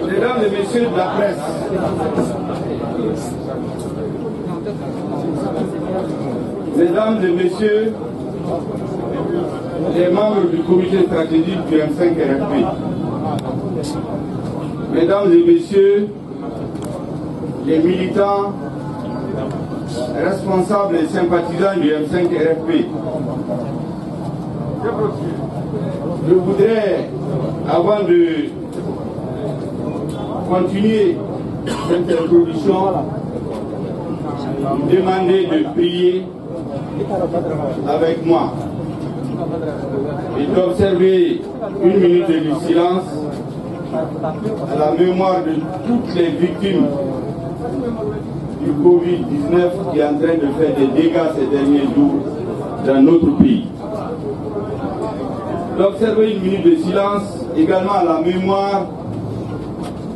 Mesdames et messieurs de la presse, mesdames et messieurs les membres du comité stratégique du M5-RFP, mesdames et messieurs les militants, responsables et sympathisants du M5-RFP, je voudrais, avant de continuer cette introduction, demander de prier avec moi et d'observer une minute de silence à la mémoire de toutes les victimes du Covid-19 qui est en train de faire des dégâts ces derniers jours dans notre pays. D'observer une minute de silence également à la mémoire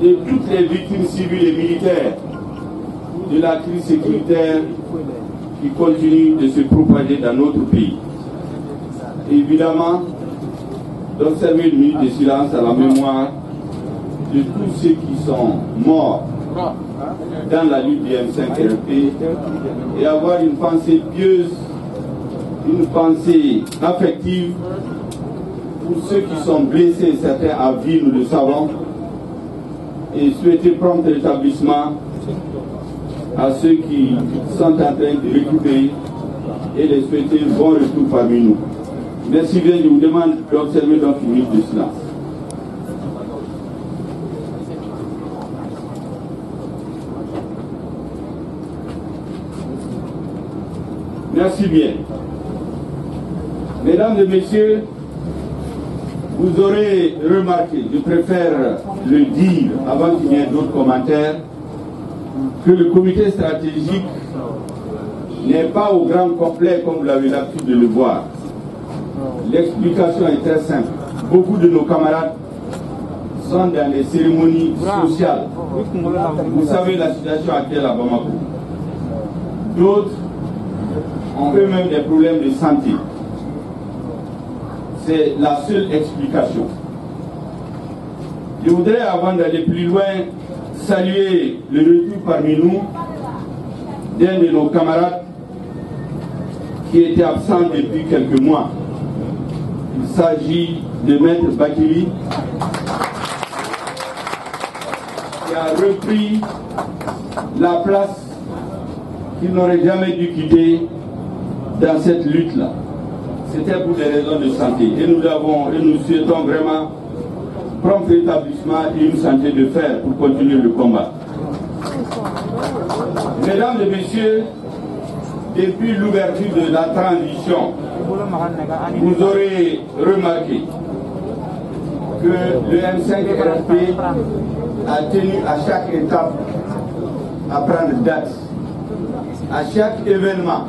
de toutes les victimes civiles et militaires de la crise sécuritaire qui continue de se propager dans notre pays. Évidemment, d'observer une minute de silence à la mémoire de tous ceux qui sont morts dans la lutte du M5-RFP et avoir une pensée pieuse, une pensée affective pour ceux qui sont blessés, certains à vie, nous le savons, et souhaiter prompt rétablissement à ceux qui sont en train de récupérer et les souhaiter bon retour parmi nous. Merci bien, je vous demande d'observer donc une minute de silence. Merci bien. Mesdames et messieurs, vous aurez remarqué, je préfère le dire avant qu'il n'y ait d'autres commentaires, que le comité stratégique n'est pas au grand complet comme vous l'avez l'habitude de le voir. L'explication est très simple. Beaucoup de nos camarades sont dans les cérémonies sociales. Vous savez la situation actuelle à Bamako. D'autres ont eux-mêmes des problèmes de santé. C'est la seule explication. Je voudrais, avant d'aller plus loin, saluer le retour parmi nous d'un de nos camarades qui était absent depuis quelques mois. Il s'agit de Maître Bakili, qui a repris la place qu'il n'aurait jamais dû quitter dans cette lutte-là. C'était pour des raisons de santé. Et nous souhaitons vraiment prompt rétablissement et une santé de fer pour continuer le combat. Mesdames et messieurs, depuis l'ouverture de la transition, vous aurez remarqué que le M5-RFP a tenu à chaque étape à prendre date. À chaque événement,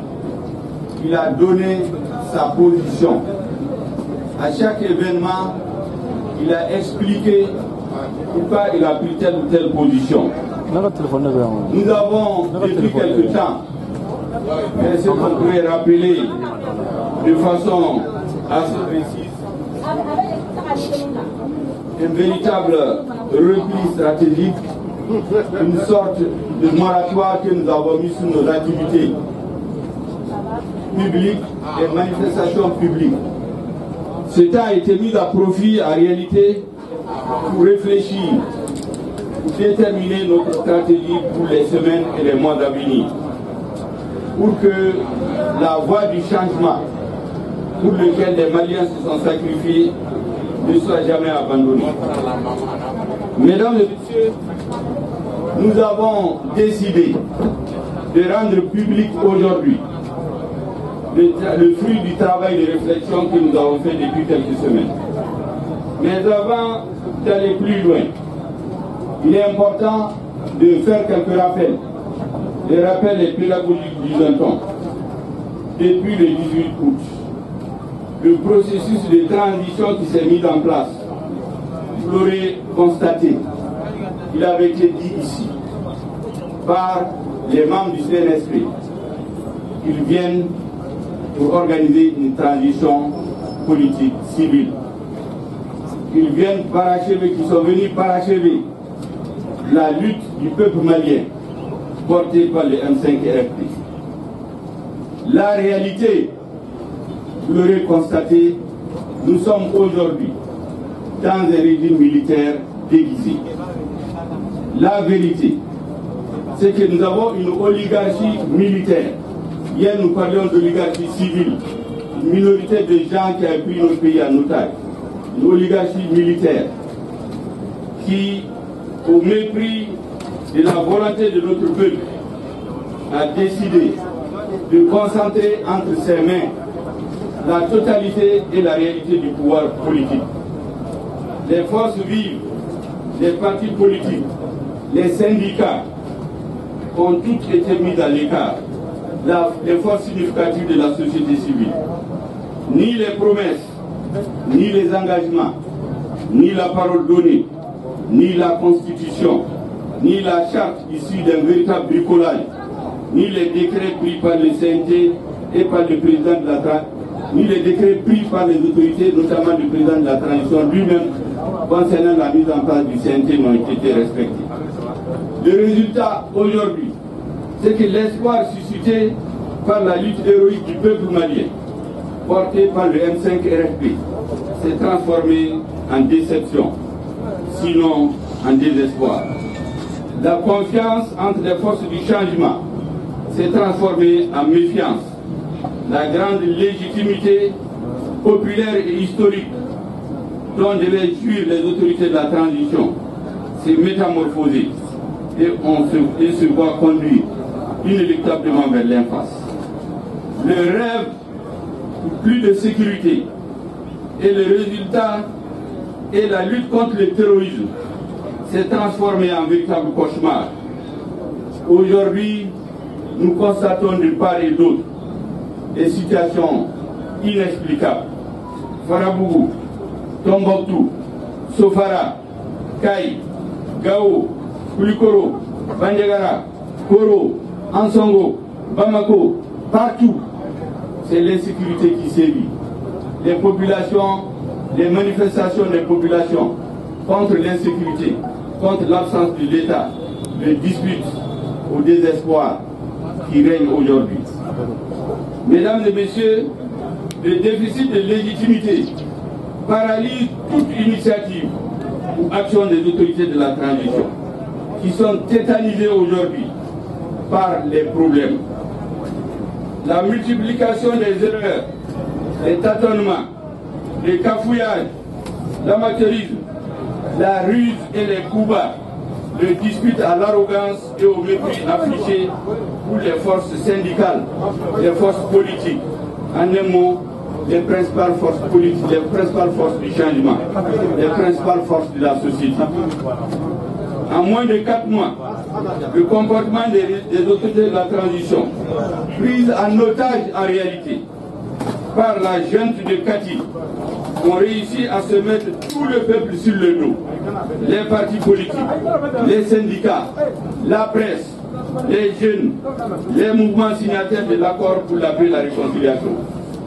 il a donné sa position. À chaque événement, il a expliqué pourquoi il a pris telle ou telle position. Nous avons, depuis quelque temps, ce qu'on pourrait rappeler de façon assez précise, un véritable repli stratégique, une sorte de moratoire que nous avons mis sur nos activités publiques et manifestations publiques. Ce temps a été mis à profit en réalité pour réfléchir, pour déterminer notre stratégie pour les semaines et les mois à venir, pour que la voie du changement pour lequel les Maliens se sont sacrifiés ne soit jamais abandonnée. Mesdames et messieurs, nous avons décidé de rendre public aujourd'hui le fruit du travail de réflexion que nous avons fait depuis quelques semaines. Mais avant d'aller plus loin, il est important de faire quelques rappels. Les rappels et pédagogiques, disons-on. Depuis le 18 août, le processus de transition qui s'est mis en place, vous l'aurez constaté, il avait été dit ici par les membres du CNSP qu'ils viennent pour organiser une transition politique civile. qu'ils viennent parachever, qu'ils sont venus parachever la lutte du peuple malien portée par le M5-RP. La réalité, vous l'aurez constaté, nous sommes aujourd'hui dans un régime militaire déguisé. La vérité, c'est que nous avons une oligarchie militaire. Hier, nous parlions d'oligarchie civile, une minorité de gens qui ont pris notre pays en otage. Une oligarchie militaire qui, au mépris de la volonté de notre peuple, a décidé de concentrer entre ses mains la totalité et la réalité du pouvoir politique. Les forces vives, les partis politiques, les syndicats ont toutes été mis à l'écart. Les forces significatives de la société civile. Ni les promesses, ni les engagements, ni la parole donnée, ni la constitution, ni la charte issue d'un véritable bricolage, ni les décrets pris par le CNT et par le président de la transition, ni les décrets pris par les autorités, notamment le président de la transition lui-même, concernant la mise en place du CNT n'ont été respectés. Le résultat aujourd'hui, c'est que l'espoir suscité par la lutte héroïque du peuple malien, porté par le M5-RFP, s'est transformé en déception, sinon en désespoir. La confiance entre les forces du changement s'est transformée en méfiance. La grande légitimité populaire et historique dont devaient jouir les autorités de la transition s'est métamorphosée et se voit conduire inéluctablement vers l'impasse. Le rêve pour plus de sécurité et le résultat et la lutte contre le terrorisme s'est transformé en véritable cauchemar. Aujourd'hui, nous constatons de part et d'autre des situations inexplicables. Farabougou, Tombouctou, Sofara, Kaï, Gao, Koulikoro, Bandiagara, Koro, Ansongo, Bamako, partout, c'est l'insécurité qui sévit. Les populations, les manifestations des populations contre l'insécurité, contre l'absence de l'État, les disputes au désespoir qui règne aujourd'hui. Mesdames et messieurs, le déficit de légitimité paralyse toute initiative ou action des autorités de la transition qui sont tétanisées aujourd'hui par les problèmes. La multiplication des erreurs, les tâtonnements, les cafouillages, l'amateurisme, la ruse et les coups bas, le dispute à l'arrogance et au mépris affiché pour les forces syndicales, les forces politiques. En un mot, les principales forces politiques, les principales forces du changement, les principales forces de la société. En moins de 4 mois, le comportement des autorités de la transition, prise en otage en réalité par la junte de Kati, ont réussi à se mettre tout le peuple sur le dos. Les partis politiques, les syndicats, la presse, les jeunes, les mouvements signataires de l'accord pour la paix et la réconciliation.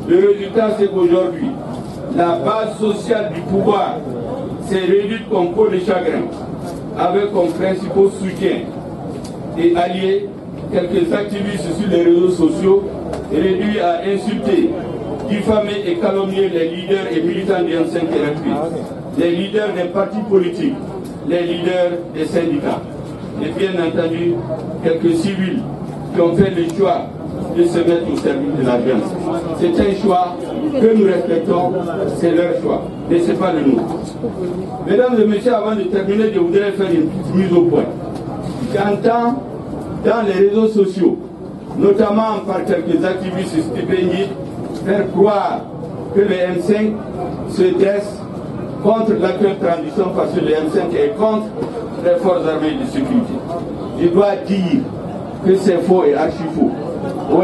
Le résultat, c'est qu'aujourd'hui, la base sociale du pouvoir s'est réduite comme peau de chagrin, avec comme principaux soutiens et alliés quelques activistes sur les réseaux sociaux réduits à insulter, diffamer et calomnier les leaders et militants du M5-RFP, les leaders des partis politiques, les leaders des syndicats, et bien entendu quelques civils qui ont fait le choix de se mettre au service de la violence. C'est un choix que nous respectons, c'est leur choix, mais ce n'est pas le nôtre. Mesdames et messieurs, avant de terminer, je voudrais faire une petite mise au point. J'entends dans les réseaux sociaux, notamment par quelques activistes stipendiés, faire croire que le M5 se dresse contre l'actuelle transition parce que le M5 est contre les forces armées de sécurité. Je dois dire que c'est faux et archi faux. Au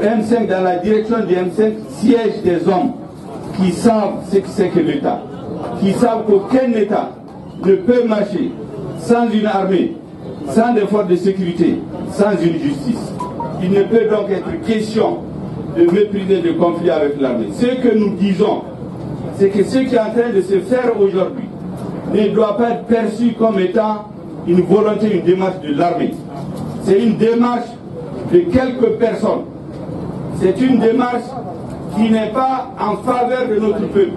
M5, dans la direction du M5, siègent des hommes qui savent ce que c'est que l'État, qui savent qu'aucun État ne peut marcher sans une armée, sans des forces de sécurité, sans une justice. Il ne peut donc être question de mépriser le conflit avec l'armée. Ce que nous disons, c'est que ce qui est en train de se faire aujourd'hui ne doit pas être perçu comme étant une volonté, une démarche de l'armée. C'est une démarche de quelques personnes. C'est une démarche qui n'est pas en faveur de notre peuple,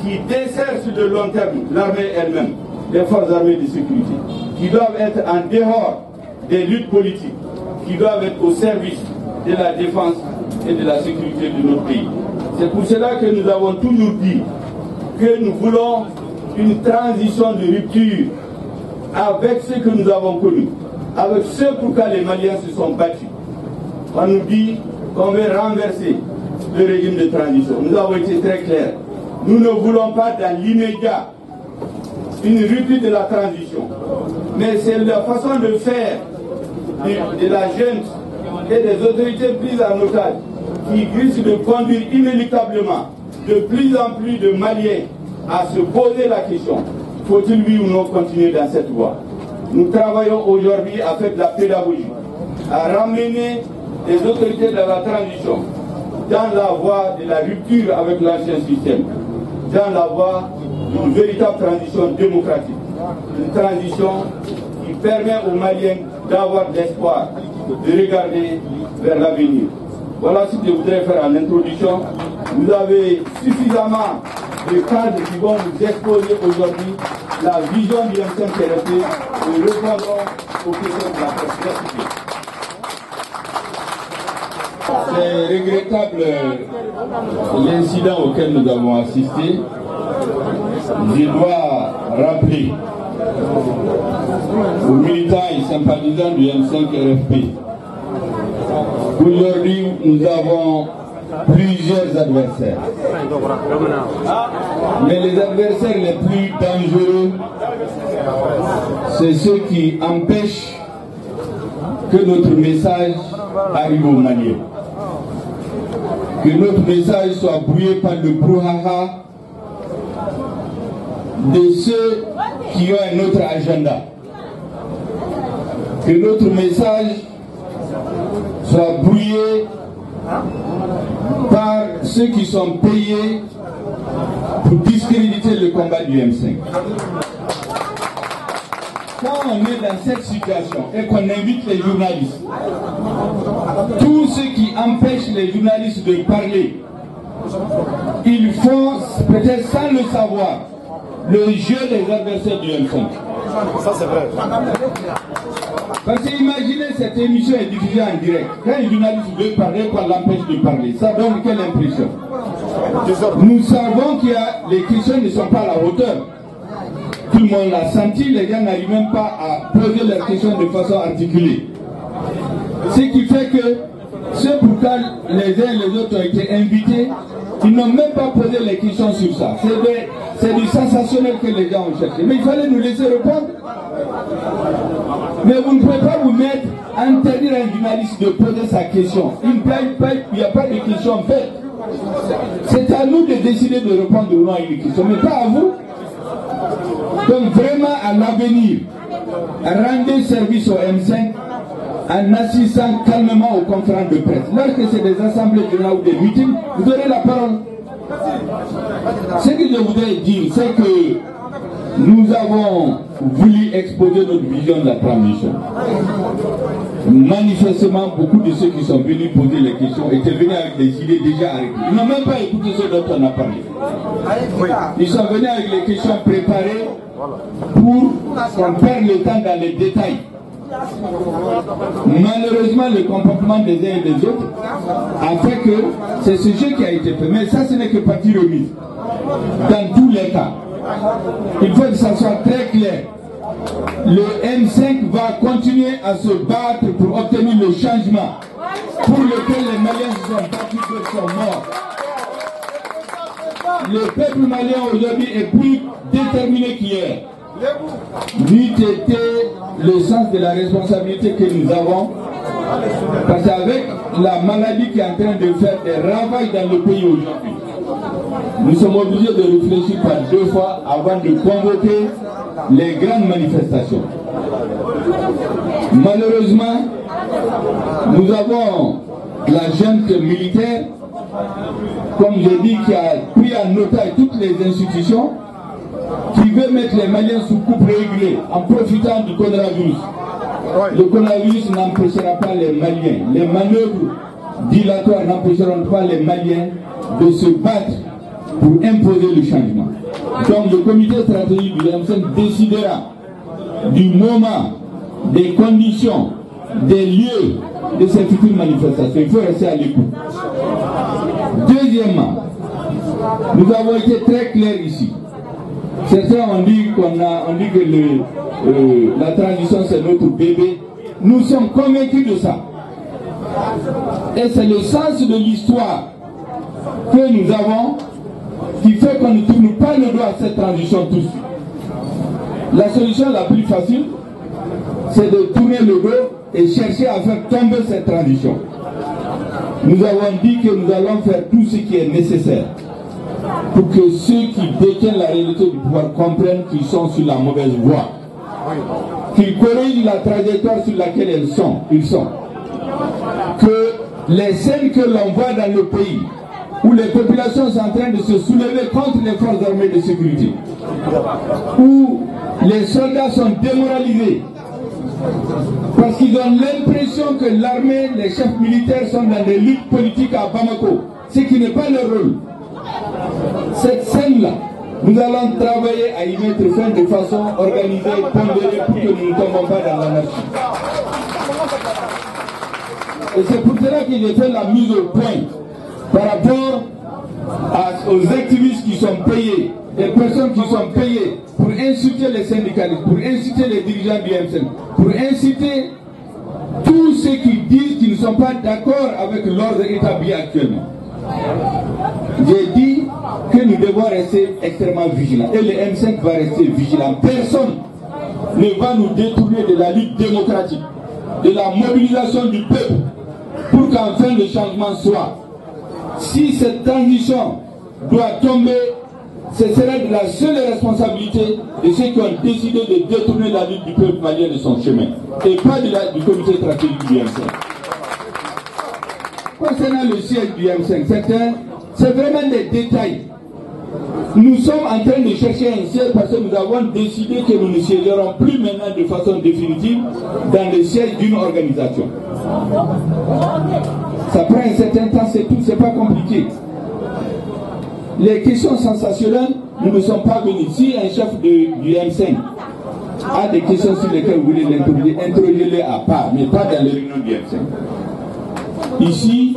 qui dessert sur le long terme l'armée elle-même, les forces armées de sécurité, qui doivent être en dehors des luttes politiques, qui doivent être au service de la défense et de la sécurité de notre pays. C'est pour cela que nous avons toujours dit que nous voulons une transition de rupture avec ce que nous avons connu, avec ce pourquoi les Maliens se sont battus. On nous dit qu'on veut renverser le régime de transition. Nous avons été très clairs. Nous ne voulons pas dans l'immédiat une rupture de la transition. Mais c'est la façon de faire de la junte et des autorités prises en otage qui risque de conduire inéluctablement de plus en plus de Maliens à se poser la question, faut-il oui ou non continuer dans cette voie? Nous travaillons aujourd'hui à faire de la pédagogie, à ramener les autorités de la transition dans la voie de la rupture avec l'ancien système, dans la voie d'une véritable transition démocratique, une transition qui permet aux Maliens d'avoir de l'espoir, de regarder vers l'avenir. Voilà ce que je voudrais faire en introduction. Vous avez suffisamment de cadres qui vont vous exposer aujourd'hui la vision du M5RFP et répondront aux questions de la presse. C'est regrettable l'incident auquel nous avons assisté. Je dois rappeler aux militants et sympathisants du M5RFP qu'aujourd'hui nous avons plusieurs adversaires. Mais les adversaires les plus dangereux, c'est ceux qui empêchent que notre message arrive aux Maliens. Que notre message soit brouillé par le brouhaha de ceux qui ont un autre agenda. Que notre message soit brouillé par ceux qui sont payés pour discréditer le combat du M5. Quand on est dans cette situation et qu'on invite les journalistes, tous ceux qui empêchent les journalistes de parler, ils font, peut-être sans le savoir, le jeu des adversaires du M5. Ça c'est vrai. Parce que imaginez, cette émission est diffusée en direct. Quand un journaliste veut parler, qu'on l'empêche de parler. Ça donne quelle impression? Nous savons qu'il y a, les questions ne sont pas à la hauteur. Tout le monde l'a senti, les gens n'arrivent même pas à poser leurs questions de façon articulée. Ce qui fait que ceux pourquoi les uns et les autres ont été invités, ils n'ont même pas posé les questions sur ça. C'est du sensationnel que les gens ont cherché. Mais il fallait nous laisser répondre. Mais vous ne pouvez pas vous mettre à interdire à un journaliste de poser sa question. Il n'y a pas de question faite. C'est à nous de décider de répondre ou non à une question, mais pas à vous. Donc vraiment à l'avenir, rendez service au M5 en assistant calmement aux conférences de presse. Lorsque c'est des assemblées générales ou des meetings, vous aurez la parole. Ce que je voudrais dire, c'est que nous avons voulu exposer notre vision de la transition. Manifestement, beaucoup de ceux qui sont venus poser les questions étaient venus avec des idées déjà arrêtées. Ils n'ont même pas écouté ce dont on a parlé. Ils sont venus avec les questions préparées pour qu'on perde le temps dans les détails. Malheureusement, le comportement des uns et des autres a fait que c'est ce jeu qui a été fait. Mais ça, ce n'est que partie remise. Dans tous les cas, il faut que ça soit très clair. Le M5 va continuer à se battre pour obtenir le changement pour lequel les Maliens se sont battus, d'autres sont morts. Le peuple malien aujourd'hui est plus déterminé qu'hier. N'eût été le sens de la responsabilité que nous avons, parce qu'avec la maladie qui est en train de faire des ravages dans le pays aujourd'hui, nous sommes obligés de réfléchir par deux fois avant de convoquer les grandes manifestations. Malheureusement, nous avons la junte militaire comme je dis, qui a pris en otage toutes les institutions, qui veut mettre les Maliens sous coupe réglée en profitant du coronavirus. Le coronavirus n'empêchera pas les Maliens. Les manœuvres dilatoires n'empêcheront pas les Maliens de se battre pour imposer le changement. Donc le comité stratégique du M5 décidera du moment, des conditions, des lieux de ces futures manifestations. Il faut rester à l'écoute. Deuxièmement, nous avons été très clairs ici. Certains ont dit que la transition c'est notre bébé. Nous sommes convaincus de ça. Et c'est le sens de l'histoire que nous avons qui fait qu'on ne tourne pas le dos à cette transition tout de suite. La solution la plus facile, c'est de tourner le dos et chercher à faire tomber cette transition. Nous avons dit que nous allons faire tout ce qui est nécessaire pour que ceux qui détiennent la réalité du pouvoir comprennent qu'ils sont sur la mauvaise voie, qu'ils corrigent la trajectoire sur laquelle ils sont, que les scènes que l'on voit dans le pays, où les populations sont en train de se soulever contre les forces armées de sécurité, où les soldats sont démoralisés, parce qu'ils ont l'impression que l'armée, les chefs militaires sont dans des luttes politiques à Bamako, ce qui n'est pas leur rôle. Cette scène-là, nous allons travailler à y mettre fin de façon organisée, pondérée, pour que nous ne tombons pas dans l'anarchie. Et c'est pour cela que j'ai fait la mise au point par rapport aux activistes qui sont payés, des personnes qui sont payées pour inciter les syndicalistes, pour inciter les dirigeants du M5, pour inciter tous ceux qui disent qu'ils ne sont pas d'accord avec l'ordre établi actuellement. J'ai dit que nous devons rester extrêmement vigilants. Et le M5 va rester vigilant. Personne ne va nous détourner de la lutte démocratique, de la mobilisation du peuple, pour qu'enfin le changement soit. Si cette transition doit tomber, ce sera de la seule responsabilité de ceux qui ont décidé de détourner la lutte du peuple malien de son chemin, et pas du comité stratégique du M5. Concernant le siège du M5, c'est vraiment des détails. Nous sommes en train de chercher un siège parce que nous avons décidé que nous ne siégerons plus maintenant de façon définitive dans le siège d'une organisation. Ça prend un certain temps, c'est tout, c'est pas compliqué. Les questions sensationnelles, nous ne sommes pas venus. Si un chef du M5 a des questions sur lesquelles vous voulez l'interroger, interrogez-les à part, mais pas dans les réunions du M5. Ici,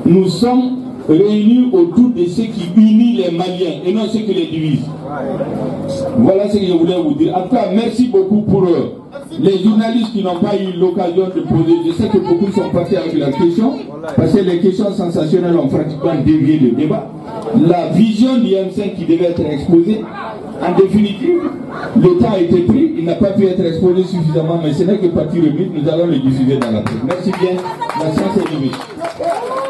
nous sommes réunis autour de ce qui unit les Maliens et non ce qui les divise. Voilà ce que je voulais vous dire. En tout cas, merci beaucoup pour les journalistes qui n'ont pas eu l'occasion de poser. Je sais que beaucoup sont partis avec leurs questions, parce que les questions sensationnelles ont pratiquement dévié le débat. La vision du M5 qui devait être exposée, en définitive, le temps a été pris, il n'a pas pu être exposé suffisamment, mais ce n'est que partie remise, nous allons le diffuser dans la presse. Merci bien, la séance est levée.